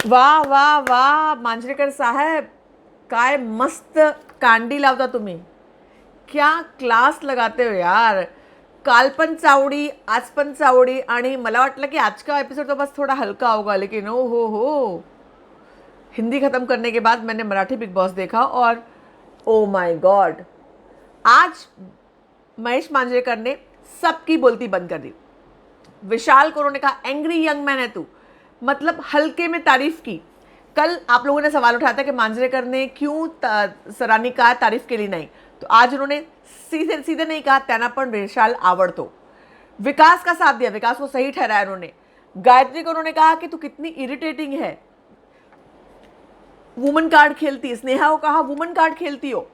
वाह वाह वाह मांजरेकर साहेब, काय मस्त कांडी लावता तुम्ही. क्या क्लास लगाते हो यार. काल पण चावडी, आज पण चावडी, आणि मला वाटलं कि आज का एपिसोड तो बस थोड़ा हल्का होगा, लेकिन ओ हो. हिंदी खत्म करने के बाद मैंने मराठी बिग बॉस देखा और ओ माय गॉड, आज महेश मांजरेकर ने सबकी बोलती बंद कर दी. विशाल को उन्होंने कहा एंग्री यंग मैन है तू, मतलब हल्के में तारीफ की. कल आप लोगों ने सवाल उठाया था कि मांजरेकर ने क्यों सराहनी का तारीफ केली नाही, तो आज उन्होंने सीधे सीधे नहीं कहा त्यांना पण विशाल आवडतो. विकास का साथ दिया, विकास को सही ठहराया उन्होंने. गायत्री को उन्होंने कहा कि तू कितनी इरिटेटिंग है, वुमन कार्ड खेलती है. स्नेहा को कहा वुमन कार्ड खेलती हो.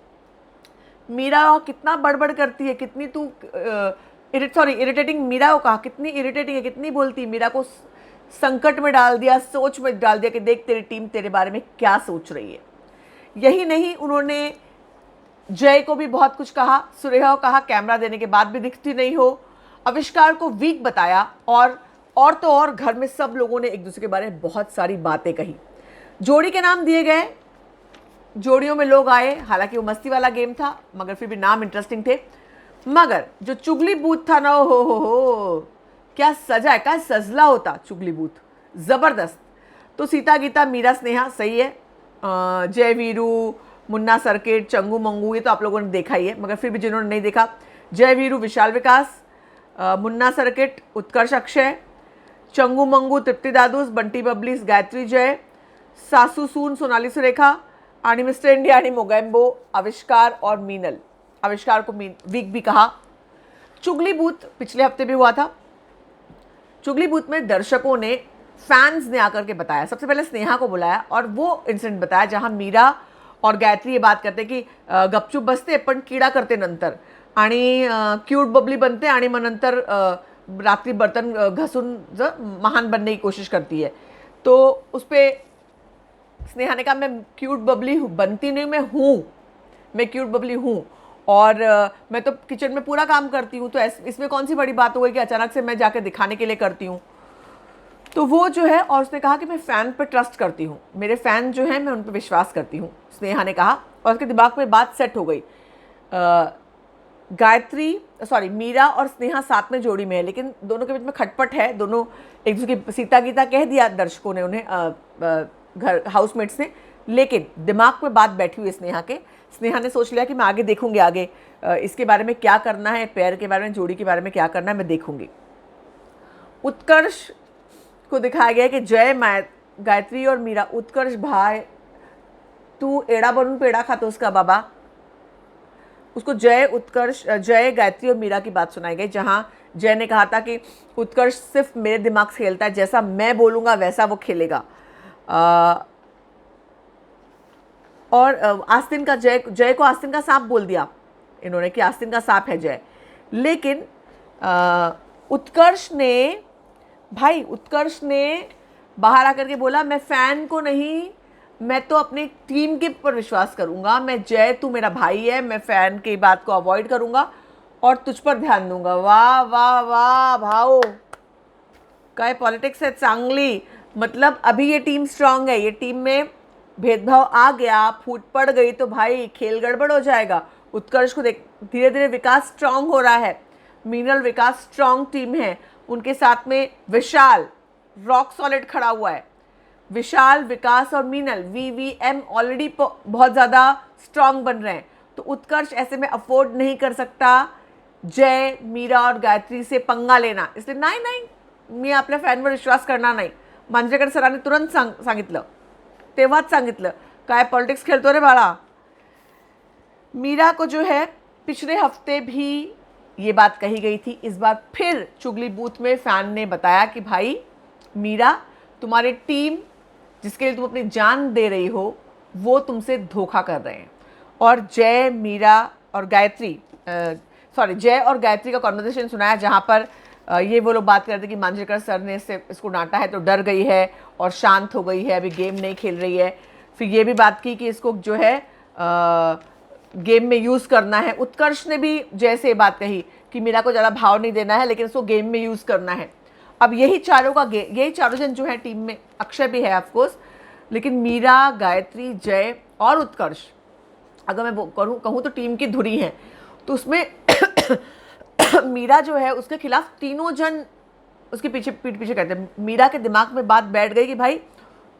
मीरा कितना बड़बड़ करती है, कितनी तू इरिटेटिंग. मीरा को कहा कितनी इरिटेटिंग है, कितनी बोलती है. मीरा को संकट में डाल दिया, सोच में डाल दिया कि देख तेरी टीम तेरे बारे में क्या सोच रही है. यही नहीं, उन्होंने जय को भी बहुत कुछ कहा. सुरेहा को कहा कैमरा देने के बाद भी दिखती नहीं हो. आविष्कार को वीक बताया, और तो और घर में सब लोगों ने एक दूसरे के बारे में बहुत सारी बातें कही. जोड़ी के नाम दिए गए, जोड़ियों में लोग आए. हालांकि वो मस्ती वाला गेम था, मगर फिर भी नाम इंटरेस्टिंग थे. मगर जो चुगली बूथ था ना, हो क्या सजा है, क्या सजला होता चुगली बूथ, जबरदस्त. तो सीता गीता मीरा स्नेहा सही है. जय वीरू, मुन्ना सर्किट, चंगू मंगू, ये तो आप लोगों ने देखा ही है. मगर फिर भी जिन्होंने नहीं देखा, जय वीरू विशाल विकास, मुन्ना सर्किट उत्कर्ष अक्षय, चंगू मंगू तृप्ति दादूस, बंटी बबलीस गायत्री जय, सासू सून सोनाली सुरेखा, आणि मिस्टर इंडिया आणि मोगैम्बो आविष्कार और मीनल. आविष्कार को वीक भी कहा. चुगली बूथ पिछले हफ्ते भी हुआ था. चुगली बूथ में दर्शकों ने, फैंस ने आकर के बताया. सबसे पहले स्नेहा को बुलाया और वो इंसिडेंट बताया जहां मीरा और गायत्री ये बात करते की गपचूप बसते पण कीडा करते नंतर, आणि क्यूट बबली बनते आणि मग नंतर रात्रि बर्तन घसून महान बनने की कोशिश करती है. तो उस पर स्नेहा ने कहा मैं क्यूट बबली बनती नहीं, मैं क्यूट बबली हूँ, और मैं तो किचन में पूरा काम करती हूँ, तो इसमें कौन सी बड़ी बात हो गई कि अचानक से मैं जाकर दिखाने के लिए करती हूँ. तो वो जो है, और उसने कहा कि मैं फ़ैन पे ट्रस्ट करती हूँ, मेरे फ़ैन जो हैं मैं उन पर विश्वास करती हूँ, स्नेहा ने कहा. और उसके दिमाग में बात सेट हो गई. मीरा और स्नेहा साथ में जोड़ी में है, लेकिन दोनों के बीच में खटपट है. दोनों एक दूसरे की सीता गीता कह दिया दर्शकों ने उन्हें, घर हाउसमेट्स ने, लेकिन दिमाग में बात बैठी हुई स्नेहा के. स्नेहा ने सोच लिया कि मैं आगे देखूंगी, आगे इसके बारे में क्या करना है, पैर के बारे में, जोड़ी के बारे में क्या करना है, मैं देखूंगी. उत्कर्ष को दिखाया गया कि जय गायत्री और मीरा, उत्कर्ष भाई तू एड़ा बनून पेड़ा खातोस का बाबा. उसको जय गायत्री और मीरा की बात सुनाई गई, जहां जय ने कहा था कि उत्कर्ष सिर्फ मेरे दिमाग से खेलता है, जैसा मैं बोलूँगा वैसा वो खेलेगा. और आस्तीन का जय को आस्तीन का सांप बोल दिया इन्होंने कि आस्तीन का सांप है जय. लेकिन उत्कर्ष ने बाहर आकर के बोला मैं फ़ैन को नहीं, मैं तो अपनी टीम के ऊपर विश्वास करूँगा. मैं जय, तू मेरा भाई है, मैं फ़ैन की बात को अवॉइड करूँगा और तुझ पर ध्यान दूंगा. वाह वाह वाह भाओ, काय पॉलिटिक्स है चांगली. मतलब अभी ये टीम स्ट्रांग है, ये टीम में भेदभाव आ गया, फूट पड़ गई तो भाई खेल गड़बड़ हो जाएगा. उत्कर्ष को देख, धीरे धीरे विकास स्ट्रांग हो रहा है. मीनल विकास स्ट्रांग टीम है, उनके साथ में विशाल रॉक सॉलिड खड़ा हुआ है. विशाल, विकास और मीनल VVM ऑलरेडी बहुत ज़्यादा स्ट्रांग बन रहे हैं. तो उत्कर्ष ऐसे में अफोर्ड नहीं कर सकता जय, मीरा और गायत्री से पंगा लेना. इसलिए नाही, मी आपल्या फॅनवर विश्वास करणार नाही. मांजरेकर सरांनी तुरंत सांगितलं, तेव्हाच सांगितलं काय पॉलिटिक्स खेलतो रे बाळा. मीरा को जो है पिछले हफ्ते भी ये बात कही गई थी, इस बार फिर चुगली बूथ में फैन ने बताया कि भाई मीरा, तुम्हारी टीम जिसके लिए तुम अपनी जान दे रही हो वो तुमसे धोखा कर रहे हैं. और जय और गायत्री का कॉन्वर्सेशन सुनाया, जहाँ पर ये वो लोग बात कर रहे थे कि मांजरेकर सर ने इसको डांटा है तो डर गई है और शांत हो गई है, अभी गेम नहीं खेल रही है. फिर ये भी बात की कि इसको जो है गेम में यूज़ करना है. उत्कर्ष ने भी जैसे बात कही कि मीरा को ज़्यादा भाव नहीं देना है, लेकिन इसको गेम में यूज़ करना है. अब यही चारों जन जो है टीम में, अक्षय भी है ऑफकोर्स, लेकिन मीरा, गायत्री, जय और उत्कर्ष, अगर मैं कहूँ तो टीम की धुरी हैं, तो उसमें मीरा जो है उसके खिलाफ तीनों जन उसके पीछे पीठ पीछे कहते हैं। मीरा के दिमाग में बात बैठ गई कि भाई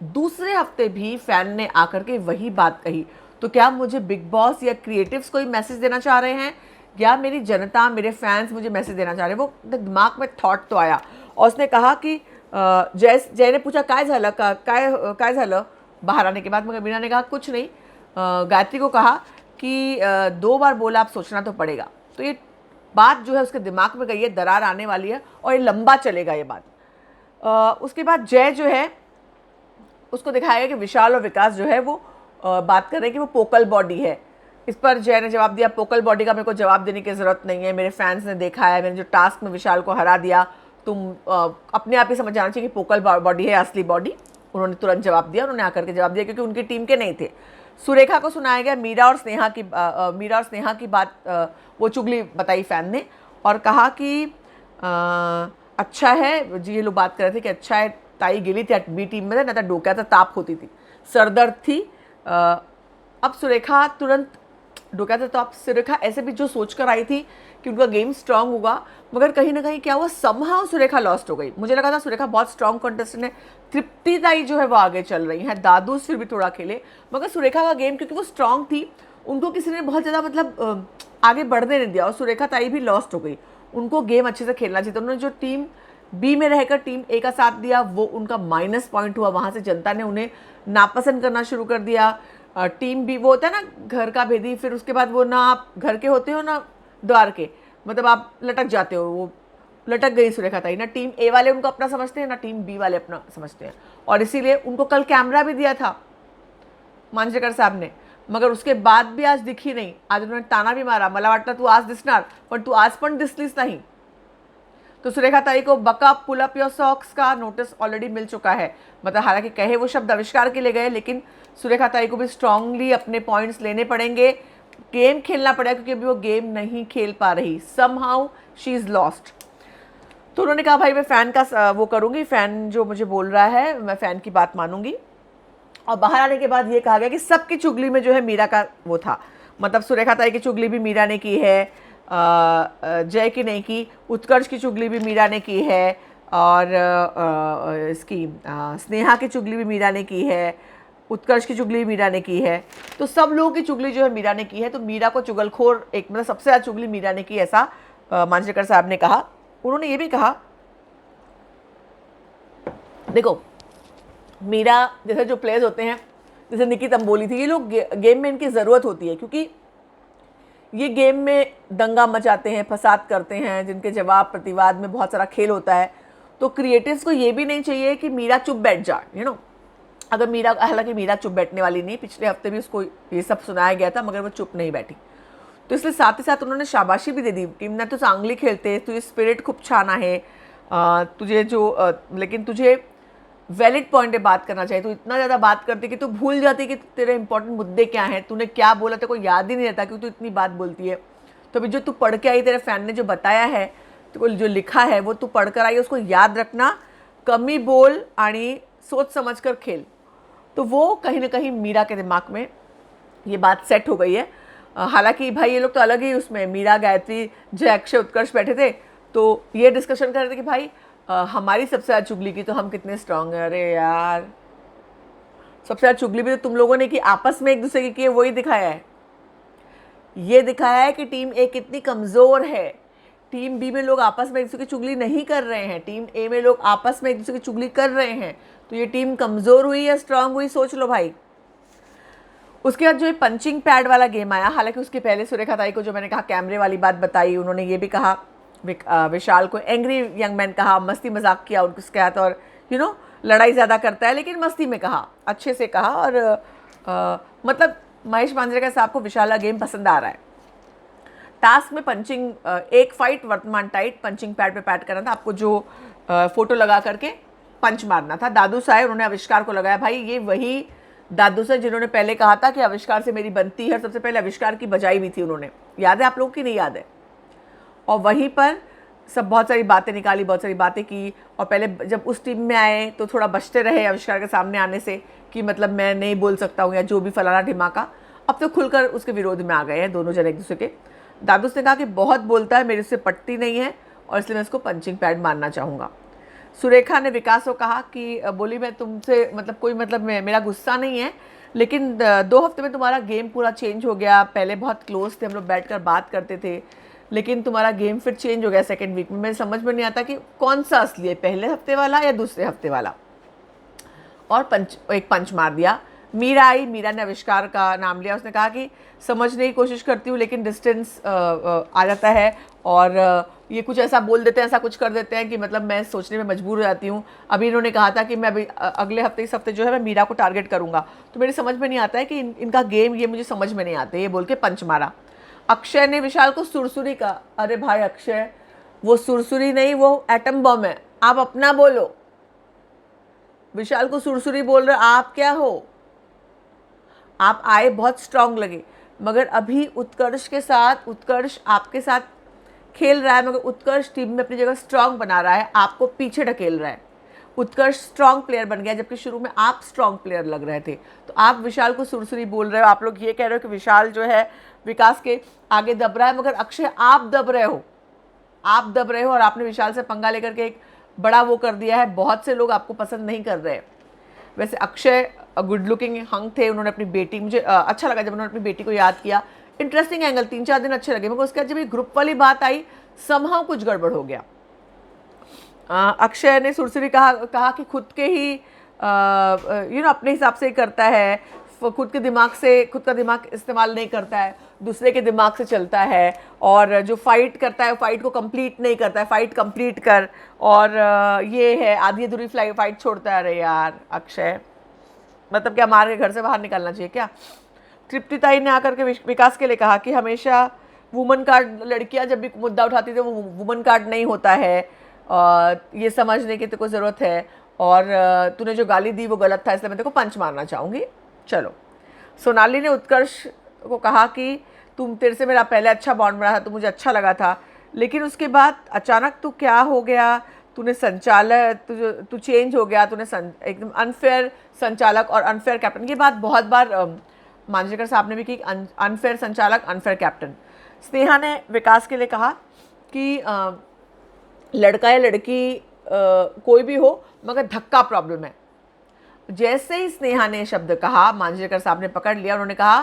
दूसरे हफ्ते भी फैन ने आकर के वही बात कही, तो क्या मुझे बिग बॉस या क्रिएटिव्स कोई मैसेज देना चाह रहे हैं, या मेरी जनता, मेरे फैंस मुझे मैसेज देना चाह रहे हैं। वो दिमाग में थॉट तो आया और उसने कहा कि जय ने पूछा काय झालं, काय झालं बाहर आने के बाद, मगर मीरा ने कहा कुछ नहीं। गायत्री को कहा कि 2 बार बोला, आप सोचना तो पड़ेगा। तो ये बात जो है उसके दिमाग में गई है, दरार आने वाली है और ये लंबा चलेगा ये बात। उसके बाद जय जो है उसको दिखाया कि विशाल और विकास जो है वो बात कर रहे हैं कि वो पोकल बॉडी है। इस पर जय ने जवाब दिया, पोकल बॉडी का मेरे को जवाब देने की ज़रूरत नहीं है, मेरे फैंस ने देखा है, मैंने जो टास्क में विशाल को हरा दिया, तुम अपने आप ही समझ जाना चाहिए कि पोकल बॉडी है असली बॉडी। उन्होंने तुरंत जवाब दिया, उन्होंने आकर के जवाब दिया क्योंकि उनकी टीम के नहीं थे। सुरेखा को सुनाया गया मीरा और स्नेहा की बात, वो चुगली बताई फैन ने और कहा कि अच्छा है जी, ये लोग बात कर रहे थे कि अच्छा है ताई गेली थी बी टीम में, ना तो डोक्याचा ताप होती थी, सरदर्द थी। अब सुरेखा तुरंत डोक्याचा ताप, सुरेखा ऐसे भी जो सोच कर आई थी कि उनका गेम स्ट्रांग होगा, मगर कहीं ना कहीं क्या हुआ, समहाउ सुरेखा लॉस्ट हो गई। मुझे लगा था सुरेखा बहुत स्ट्रांग कंटेस्टेंट है, तृप्ति ताई जो है वो आगे चल रही हैं, दादूस फिर भी थोड़ा खेले, मगर सुरेखा का गेम क्योंकि वो स्ट्रांग थी, उनको किसी ने बहुत ज़्यादा मतलब आगे बढ़ने नहीं दिया और सुरेखा ताई भी लॉस्ट हो गई। उनको गेम अच्छे से खेलना चाहिए था। उन्होंने जो टीम बी में रहकर टीम ए का साथ दिया वो उनका माइनस पॉइंट हुआ, वहाँ से जनता ने उन्हें नापसंद करना शुरू कर दिया। टीम बी वो होता है ना घर का भेदी, फिर उसके बाद वो ना आप घर के होते हो ना द्वार के, मतलब आप लटक जाते हो, वो लटक गई सुरेखा ताई। ना टीम ए वाले उनको अपना समझते हैं, ना टीम बी वाले अपना समझते हैं, और इसीलिए उनको कल कैमरा भी दिया था मांजरेकर साहब ने, मगर उसके बाद भी आज दिखी नहीं। आज उन्होंने ताना भी मारा, मला वाटतं तू आज दिसणार, पण तू आज पण दिसलीच नहीं। तो सुरेखा ताई को buck up pull up your socks का नोटिस ऑलरेडी मिल चुका है। मतलब हालांकि कहे वो शब्द आविष्कार के लिए गए, लेकिन सुरेखा ताई को भी स्ट्रांगली अपने पॉइंट्स लेने पड़ेंगे, गेम खेलना पड़ेगा, क्योंकि अभी वो गेम नहीं खेल पा रही, समहाउ शी इज़ लॉस्ट। तो उन्होंने कहा भाई मैं फ़ैन का वो करूँगी, फ़ैन जो मुझे बोल रहा है मैं फ़ैन की बात मानूंगी। और बाहर आने के बाद ये कहा गया कि सबकी चुगली में जो है मीरा का वो था, मतलब सुरेखा ताई की चुगली भी मीरा ने की है, जय की नहीं की, उत्कर्ष की चुगली भी मीरा ने की है, और इसकी स्नेहा की चुगली भी मीरा ने की है, उत्कर्ष की चुगली भी मीरा ने की है। तो सब लोगों की चुगली जो है मीरा ने की है। तो मीरा को चुगलखोर एक मतलब सबसे ज़्यादा चुगली मीरा ने की, ऐसा मांजरेकर साहब ने कहा। उन्होंने ये भी कहा देखो मीरा जैसे जो प्लेयर्स होते हैं, जैसे निकी तंबोली थी, ये लोग गेम में इनकी ज़रूरत होती है, क्योंकि ये गेम में दंगा मचाते हैं, फसाद करते हैं, जिनके जवाब प्रतिवाद में बहुत सारा खेल होता है। तो क्रिएटिव्स को ये भी नहीं चाहिए कि मीरा चुप बैठ जाए, अगर मीरा, हालांकि मीरा चुप बैठने वाली नहीं, पिछले हफ्ते भी उसको ये सब सुनाया गया था, मगर वो चुप नहीं बैठी। तो इसलिए साथ ही साथ उन्होंने शाबाशी भी दे दी कि ना तो चांगली खेलते, तुझे स्पिरिट खूब छाना है, तुझे जो लेकिन तुझे वैलिड पॉइंट पे बात करना चाहिए। तू इतना ज़्यादा बात करती कि तू भूल जाती कि तेरे इंपॉर्टेंट मुद्दे क्या हैं, तूने क्या बोला तेरे को याद ही नहीं रहता क्योंकि तू इतनी बात बोलती है। तो अभी जो तू पढ़ के आई, तेरे फैन ने जो बताया है, तो जो लिखा है वो तू पढ़ कर आई, उसको याद रखना, कमी बोल आणि सोच समझ कर खेल। तो वो कहीं ना कहीं मीरा के दिमाग में ये बात सेट हो गई है। हालांकि भाई ये लोग तो अलग ही उसमें, मीरा, गायत्री, जय, अक्षय, उत्कर्ष बैठे थे, तो ये डिस्कशन कर रहे थे कि भाई हमारी सबसे ज़्यादा चुगली की तो हम कितने स्ट्रांग हैं। अरे यार, सबसे ज़्यादा चुगली भी तो तुम लोगों ने की, आपस में एक दूसरे की वही दिखाया है। ये दिखाया है कि टीम ए कितनी कमज़ोर है। टीम बी में लोग आपस में एक दूसरे की चुगली नहीं कर रहे हैं, टीम ए में लोग आपस में एक दूसरे की चुगली कर रहे हैं। तो ये टीम कमज़ोर हुई या स्ट्रांग हुई, सोच लो भाई। उसके बाद जो ये पंचिंग पैड वाला गेम आया, हालांकि उसके पहले सुरेखा ताई को जो मैंने कहा कैमरे वाली बात बताई, उन्होंने ये भी कहा, विशाल को एंग्री यंग मैन कहा, मस्ती मजाक किया उसके साथ, और लड़ाई ज़्यादा करता है, लेकिन मस्ती में कहा, अच्छे से कहा। और मतलब महेश मांजरेकर साहब को विशाल का गेम पसंद आ रहा है। टास्क में पंचिंग, एक फाइट वर्तमान टाइट, पंचिंग पैड पे पैड करना था, आपको जो फोटो लगा करके पंच मारना था। दादू साहब उन्होंने आविष्कार को लगाया। भाई ये वही दादू साहब जिन्होंने पहले कहा था कि आविष्कार से मेरी बनती है, सबसे पहले आविष्कार की बजाई भी थी उन्होंने, याद है आप लोगों की, नहीं याद है? और वहीं पर सब बहुत सारी बातें निकाली, बहुत सारी बातें की, और पहले जब उस टीम में आए तो थोड़ा बचते रहे आविष्कार के सामने आने से कि मतलब मैं नहीं बोल सकता हूँ या जो भी फलाना ढिमाका। अब तो खुलकर उसके विरोध में आ गए हैं दोनों जने एक दूसरे के। दादूस ने कहा कि बहुत बोलता है, मेरे से पटती नहीं है और इसलिए मैं उसको पंचिंग पैड मारना चाहूँगा। सुरेखा ने विकास को कहा कि बोली मैं तुमसे मतलब कोई मतलब मेरा गुस्सा नहीं है, लेकिन 2 हफ्ते में तुम्हारा गेम पूरा चेंज हो गया। पहले बहुत क्लोज थे, हम लोग बैठकर बात करते थे, लेकिन तुम्हारा गेम फिर चेंज हो गया सेकेंड वीक में। मेरे समझ में नहीं आता कि कौन सा असली है, पहले हफ्ते वाला या दूसरे हफ्ते वाला। और एक पंच मार दिया। मीरा आई, मीरा ने आविष्कार का नाम लिया। उसने कहा कि समझने की कोशिश करती हूँ लेकिन डिस्टेंस आ जाता है, और ये कुछ ऐसा बोल देते हैं, ऐसा कुछ कर देते हैं कि मतलब मैं सोचने में मजबूर हो जाती हूँ। अभी इन्होंने कहा था कि मैं अभी अगले हफ्ते इस हफ्ते जो है मैं मीरा को टारगेट करूँगा, तो मेरी समझ में नहीं आता है कि इनका गेम ये मुझे समझ में नहीं आते, ये बोल के पंच मारा। अक्षय ने विशाल को सुरसुरी कहा। अरे भाई अक्षय, वो सुरसुरी नहीं, वो एटम बम है, आप अपना बोलो। विशाल को सुरसुरी बोल रहे, आप क्या हो? आप आए बहुत स्ट्रांग लगे, मगर अभी उत्कर्ष के साथ, उत्कर्ष आपके साथ खेल रहा है, मगर उत्कर्ष टीम में अपनी जगह स्ट्रांग बना रहा है, आपको पीछे ढकेल रहा है। उत्कर्ष स्ट्रांग प्लेयर बन गया, जबकि शुरू में आप स्ट्रांग प्लेयर लग रहे थे। तो आप विशाल को सुरसुरी बोल रहे हो। आप लोग ये कह रहे हो कि विशाल जो है विकास के आगे दब रहा है, मगर अक्षय आप दब रहे हो, आप दब रहे हो, और आपने विशाल से पंगा लेकर के एक बड़ा वो कर दिया है। बहुत से लोग आपको पसंद नहीं कर रहे। वैसे अक्षय गुड लुकिंग हंग थे, उन्होंने अपनी बेटी, मुझे अच्छा लगा जब उन्होंने अपनी बेटी को याद किया। इंटरेस्टिंग एंगल, 3-4 दिन अच्छे लगे, मगर उसके बाद जब ये ग्रुप वाली बात आई समहाउ कुछ गड़बड़ हो गया। अक्षय ने सुरसुरी कहा कि खुद के ही अपने हिसाब से ही करता है, खुद के दिमाग से, खुद का दिमाग इस्तेमाल नहीं करता है, दूसरे के दिमाग से चलता है, और जो फाइट करता है फाइट को कंप्लीट नहीं करता है, फाइट कंप्लीट कर, और ये है आधी अधूरी फाइट छोड़ता है। अरे यार अक्षय, मतलब क्या मार के घर से बाहर निकलना चाहिए क्या? तृप्तिताई ने आकर के विकास के लिए कहा कि हमेशा वुमन कार्ड, लड़कियां जब भी मुद्दा उठाती थी वो वुमन कार्ड नहीं होता है, ये समझने की तो कोई ज़रूरत है, और तूने जो गाली दी वो गलत था, इसलिए मैं तेरे को पंच मारना चाहूँगी। चलो। सोनाली ने उत्कर्ष को कहा कि तेरे से मेरा पहले अच्छा बॉन्ड बना था, तो मुझे अच्छा लगा था, लेकिन उसके बाद अचानक तू क्या हो गया, तूने संचालक, तू चेंज हो गया, तूने एकदम अनफेयर संचालक और अनफेयर कैप्टन। ये बात बहुत बार मांजरेकर साहब ने भी की, अनफेयर संचालक, अनफेयर कैप्टन। स्नेहा ने विकास के लिए कहा कि लड़का या लड़की कोई भी हो, मगर धक्का प्रॉब्लम है। जैसे ही स्नेहा ने शब्द कहा, मांजरेकर साहब ने पकड़ लिया। उन्होंने कहा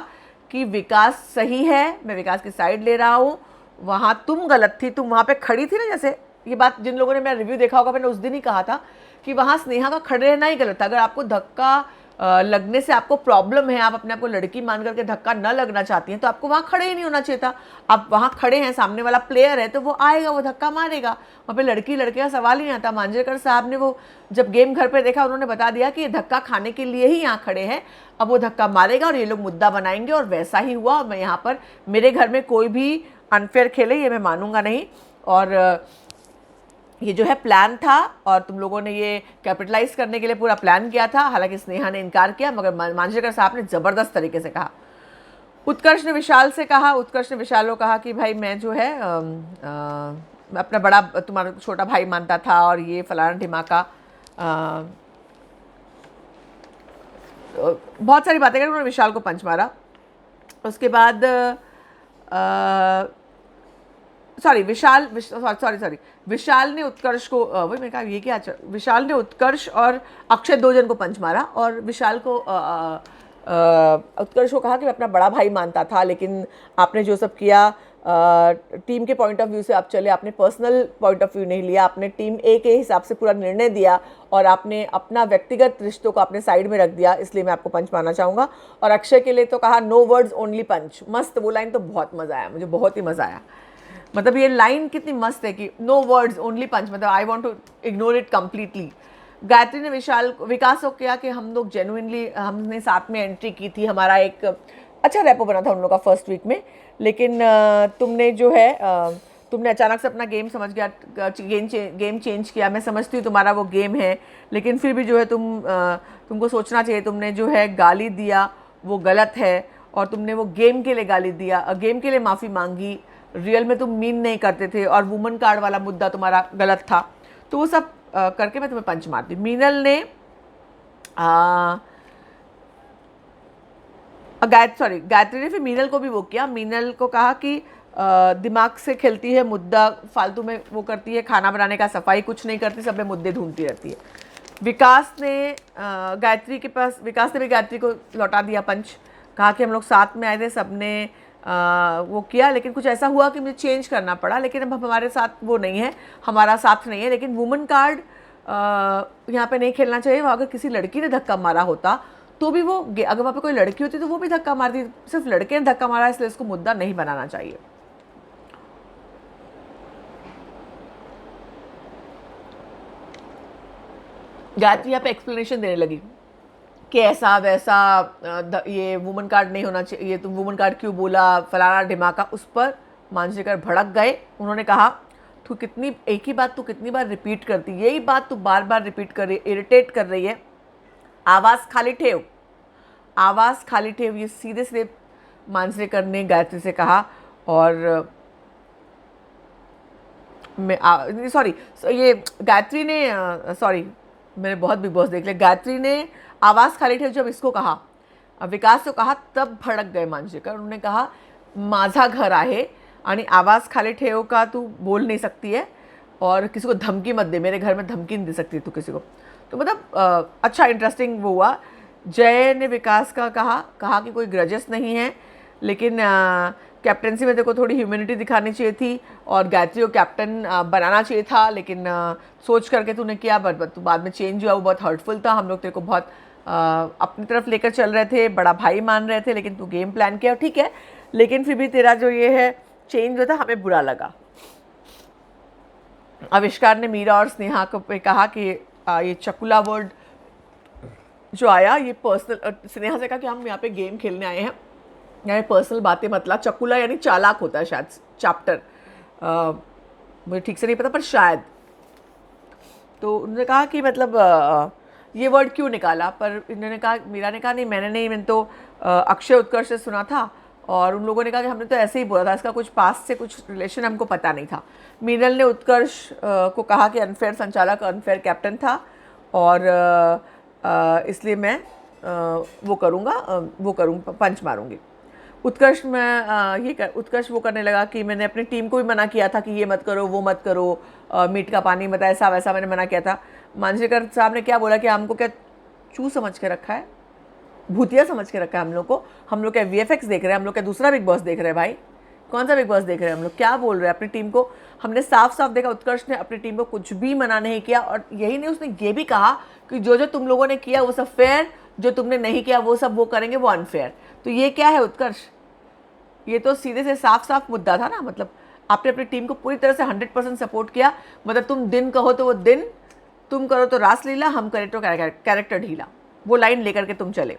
कि विकास सही है, मैं विकास की साइड ले रहा हूँ, वहाँ तुम गलत थी, तुम वहाँ पे खड़ी थी ना। जैसे ये बात जिन लोगों ने मेरा रिव्यू देखा होगा, मैंने उस दिन ही कहा था कि वहाँ स्नेहा का खड़े रहना ही गलत था। अगर आपको धक्का लगने से आपको प्रॉब्लम है, आप अपने आप को लड़की मान करके धक्का न लगना चाहती हैं, तो आपको वहाँ खड़े ही नहीं होना चाहिए था। आप वहाँ खड़े हैं, सामने वाला प्लेयर है, तो वो आएगा, वो धक्का मारेगा, वहाँ पे लड़की लड़के का सवाल ही नहीं आता। मांजरेकर साहब ने वो जब गेम घर पे देखा, उन्होंने बता दिया कि ये धक्का खाने के लिए ही यहाँ खड़े हैं, अब वो धक्का मारेगा और ये लोग मुद्दा बनाएंगे, और वैसा ही हुआ। और मैं यहाँ पर, मेरे घर में कोई भी अनफेयर खेले ये मैं मानूंगा नहीं, और ये जो है प्लान था, और तुम लोगों ने ये कैपिटलाइज करने के लिए पूरा प्लान किया था। हालांकि स्नेहा ने इनकार किया, मगर मांजरेकर साहब ने ज़बरदस्त तरीके से कहा। उत्कर्ष ने विशाल से कहा, उत्कर्ष ने विशाल को कहा कि भाई मैं जो है अपना बड़ा तुम्हारा छोटा भाई मानता था, और ये फलाना ढिमाका, बहुत सारी बातें कर उन्होंने विशाल को पंच मारा। उसके बाद विशाल ने उत्कर्ष को, वही मैंने कहा ये क्या, विशाल ने उत्कर्ष और अक्षय 2 जन को पंच मारा, और विशाल को उत्कर्ष को कहा कि मैं अपना बड़ा भाई मानता था, लेकिन आपने जो सब किया टीम के पॉइंट ऑफ व्यू से आप चले, आपने पर्सनल पॉइंट ऑफ व्यू नहीं लिया, आपने टीम ए के हिसाब से पूरा निर्णय दिया, और आपने अपना व्यक्तिगत रिश्तों को अपने साइड में रख दिया, इसलिए मैं आपको पंच मारना चाहूँगा। और अक्षय के लिए तो कहा नो वर्ड्स ओनली पंच। मस्त, वो लाइन तो बहुत मज़ा आया, मुझे बहुत ही मज़ा आया। मतलब ये लाइन कितनी मस्त है कि नो वर्ड्स ओनली पंच, मतलब I want to ignore it completely. Gayatri ने विकास को किया कि हम लोग जेन्युइनली, हमने साथ में एंट्री की थी, हमारा एक अच्छा रेपो बना था उन लोगों का फर्स्ट वीक में, लेकिन तुमने जो है तुमने अचानक से अपना गेम समझ गया, गेम चेंज किया। मैं समझती हूँ तुम्हारा वो गेम है, लेकिन फिर भी जो है तुमको सोचना चाहिए, तुमने जो है गाली दिया वो गलत है, और तुमने वो गेम के लिए गाली दिया, गेम के लिए माफ़ी मांगी, रियल में तुम मीन नहीं करते थे और वुमन कार्ड वाला मुद्दा तुम्हारा गलत था। तो वो सब करके मैं तुम्हें पंच मारती। मीनल ने गायत्री ने फिर मीनल को भी वो किया। मीनल को कहा कि दिमाग से खेलती है, मुद्दा फालतू में वो करती है, खाना बनाने का सफाई कुछ नहीं करती, सब में मुद्दे ढूंढती रहती है। विकास ने भी गायत्री को लौटा दिया पंच। कहा कि हम लोग साथ में आए थे, सबने वो किया, लेकिन कुछ ऐसा हुआ कि मुझे चेंज करना पड़ा, लेकिन अब हमारे साथ वो नहीं है, हमारा साथ नहीं है। लेकिन वुमन कार्ड यहाँ पे नहीं खेलना चाहिए। वो अगर किसी लड़की ने धक्का मारा होता तो भी वो, अगर वहाँ पे कोई लड़की होती तो वो भी धक्का मारती। सिर्फ लड़के ने धक्का मारा, इसलिए इसको मुद्दा नहीं बनाना चाहिए। गायत्री यहाँ पे एक्सप्लेनेशन देने लगी कि ऐसा वैसा, ये वुमन कार्ड नहीं होना चाहिए, ये तुम वुमन कार्ड क्यों बोला, फलाना ढिमाका। उस पर मांजरेकर भड़क गए। उन्होंने कहा तू कितनी, एक ही बात तू कितनी बार रिपीट करती, यही बात तू बार बार रिपीट कर रही, इरिटेट कर रही है। आवाज़ खाली ठेव, आवाज़ खाली ठेव, ये सीधे सीधे मांजरेकर ने गायत्री से कहा। और मैं सॉरी, ये गायत्री ने सॉरी, मैंने बहुत बिग बॉस देख लिया। गायत्री ने आवाज़ खाली ठेव जब इसको कहा, विकास को कहा, तब भड़क गए मांजरेकर। उन्होंने कहा माझा घर आहे आणि आवाज़ खाली ठेव का तू बोल नहीं सकती है, और किसी को धमकी मत दे, मेरे घर में धमकी नहीं दे सकती तू किसी को। तो मतलब अच्छा इंटरेस्टिंग वो हुआ। जय ने विकास का कहा कि कोई ग्रजेस नहीं है, लेकिन कैप्टनसी में तेरे को थोड़ी ह्यूमैनिटी दिखानी चाहिए थी और गायत्री को कैप्टन बनाना चाहिए था, लेकिन सोच करके तूने किया, बट तू बाद में चेंज हुआ, वो बहुत हर्टफुल था। हम लोग तेरे को बहुत अपनी तरफ लेकर चल रहे थे, बड़ा भाई मान रहे थे, लेकिन तू गेम प्लान किया, ठीक है, लेकिन फिर भी तेरा जो ये है चेंज जो था हमें बुरा लगा। आविष्कार ने मीरा और स्नेहा को पे कहा कि ये चकुला वर्ड जो आया ये पर्सनल, स्नेहा से कहा कि हम यहाँ पे गेम खेलने आए हैं, यहाँ पर्सनल बातें मतलब। चकुला यानी चालाक होता है शायद, चैप्टर, मुझे ठीक से नहीं पता पर शायद। तो उन्होंने कहा कि मतलब ये वर्ड क्यों निकाला, पर इन्होंने कहा, मीरा ने कहा नहीं मैंने तो अक्षय उत्कर्ष से सुना था, और उन लोगों ने कहा कि हमने तो ऐसे ही बोला था, इसका कुछ पास से कुछ रिलेशन हमको पता नहीं था। मीनल ने उत्कर्ष को कहा कि अनफेयर संचालक, अनफेयर कैप्टन था, और इसलिए मैं वो करूँगा, पंच मारूंगी। उत्कर्ष उत्कर्ष वो करने लगा कि मैंने अपनी टीम को भी मना किया था कि ये मत करो, वो मत करो, मीट का पानी मत, ऐसा वैसा मैंने मना किया था। मांजरेकर साहब ने क्या बोला कि हमको क्या चू समझ के रखा है, भूतिया समझ के रखा है हम लोग क्या VFX देख रहे हैं, हम लोग क्या दूसरा बिग बॉस देख रहे हैं भाई, कौन सा बिग बॉस देख रहे हैं हम लोग, क्या बोल रहे हैं। अपनी टीम को हमने साफ साफ देखा, उत्कर्ष ने अपनी टीम को कुछ भी मना नहीं किया, और यही नहीं उसने ये भी कहा कि जो जो तुम लोगों ने किया वो सब फेयर, जो तुमने नहीं किया वो सब वो करेंगे, वो अनफेयर। तो ये क्या है उत्कर्ष, ये तो सीधे से साफ साफ मुद्दा था ना। मतलब आपने अपनी टीम को पूरी तरह से 100% सपोर्ट किया, मतलब तुम दिन कहो तो वो दिन, तुम करो तो रासलीला, हम करें तो कैरेक्टर ढीला, वो लाइन लेकर के तुम चले।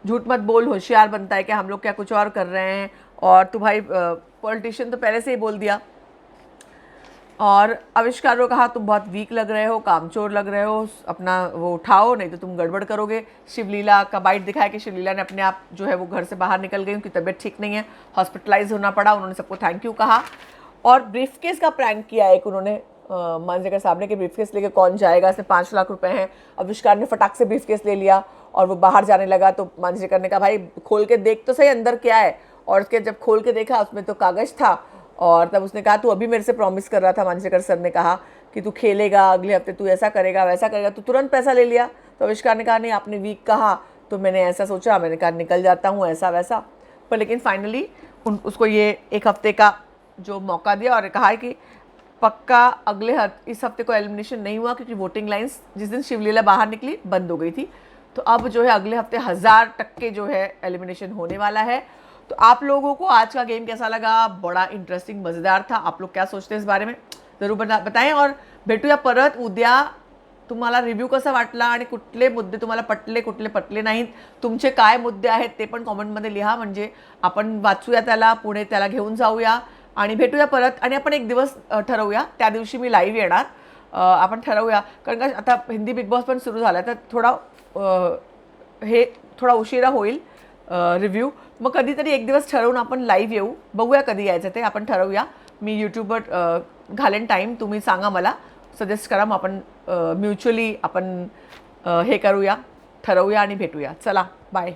झूठ मत बोल, होशियार बनता है कि हम लोग क्या कुछ और कर रहे हैं, और तू भाई पॉलिटिशियन तो पहले से ही बोल दिया। और आविष्कार को कहा तुम बहुत वीक लग रहे हो, कामचोर लग रहे हो, अपना वो उठाओ नहीं तो तुम गड़बड़ करोगे। शिवलीला का बाइट दिखाया कि शिवलीला ने अपने आप जो है वो घर से बाहर निकल गई, उनकी तबीयत ठीक नहीं है, हॉस्पिटलाइज होना पड़ा, उन्होंने सबको थैंक यू कहा। और ब्रीफकेस का प्रैंक किया एक उन्होंने, मांजरेकर साहब ने कि ब्रीफकेस लेके कौन जाएगा, इसमें 5 लाख रुपए हैं। आविष्कार ने फटाक से ब्रीफकेस ले लिया और वो बाहर जाने लगा, तो मांजरेकर ने कहा भाई खोल के देख तो सही अंदर क्या है, और उसके जब खोल के देखा उसमें तो कागज़ था, और तब उसने कहा तू अभी मेरे से प्रॉमिस कर रहा था, मांजरेकर सर ने कहा कि तू खेलेगा, अगले हफ्ते तू ऐसा करेगा वैसा करेगा, तू तुरंत पैसा ले लिया। तो आविष्कार ने कहा नहीं आपने वीक कहा तो मैंने ऐसा सोचा, मैंने कहा निकल जाता हूँ ऐसा वैसा, पर लेकिन फाइनली उसको ये 1 हफ्ते का जो मौका दिया, और कहा है कि पक्का इस हफ्ते को एलिमिनेशन नहीं हुआ, क्योंकि वोटिंग लाइन्स जिस दिन शिवलीला बाहर निकली बंद हो गई थी, तो अब जो है अगले हफ्ते 1000% जो है एलिमिनेशन होने वाला है। तो आप लोगों को आज का गेम कैसा लगा, बड़ा इंटरेस्टिंग मज़ेदार था, आप लोग क्या सोचते हैं इस बारे में जरूर बताएं, और भेटूया परत उद्या। तुम्हाला रिव्ह्यू कसा वाटला आणि कुठले मुद्दे तुम्हाला पटले, कुठले पटले नाहीत, तुमचे काय मुद्दे आहेत ते पण कॉमेंटमध्ये लिहा, म्हणजे आपण वाचूया त्याला, पुढे त्याला घेऊन जाऊया आणि भेटूया परत। आणि आपण एक दिवस ठरवूया, त्या दिवशी मी लाईव्ह येणार, आपण ठरवूया, कारण का आता हिंदी बिग बॉस पण सुरू झाला, तर थोडा उशिरा होईल, रिव्ह्यू. मग कधीतरी एक दिवस ठरवून आपण लाईव्ह येऊ, बघूया कधी यायचं ते आपण ठरवूया. मी यूट्यूबवर घालेन टाईम, तुम्ही सांगा मला, सजेस्ट करा, मग आपण म्युच्युअली आपण हे करूया, ठरवूया आणि भेटूया. चला बाय.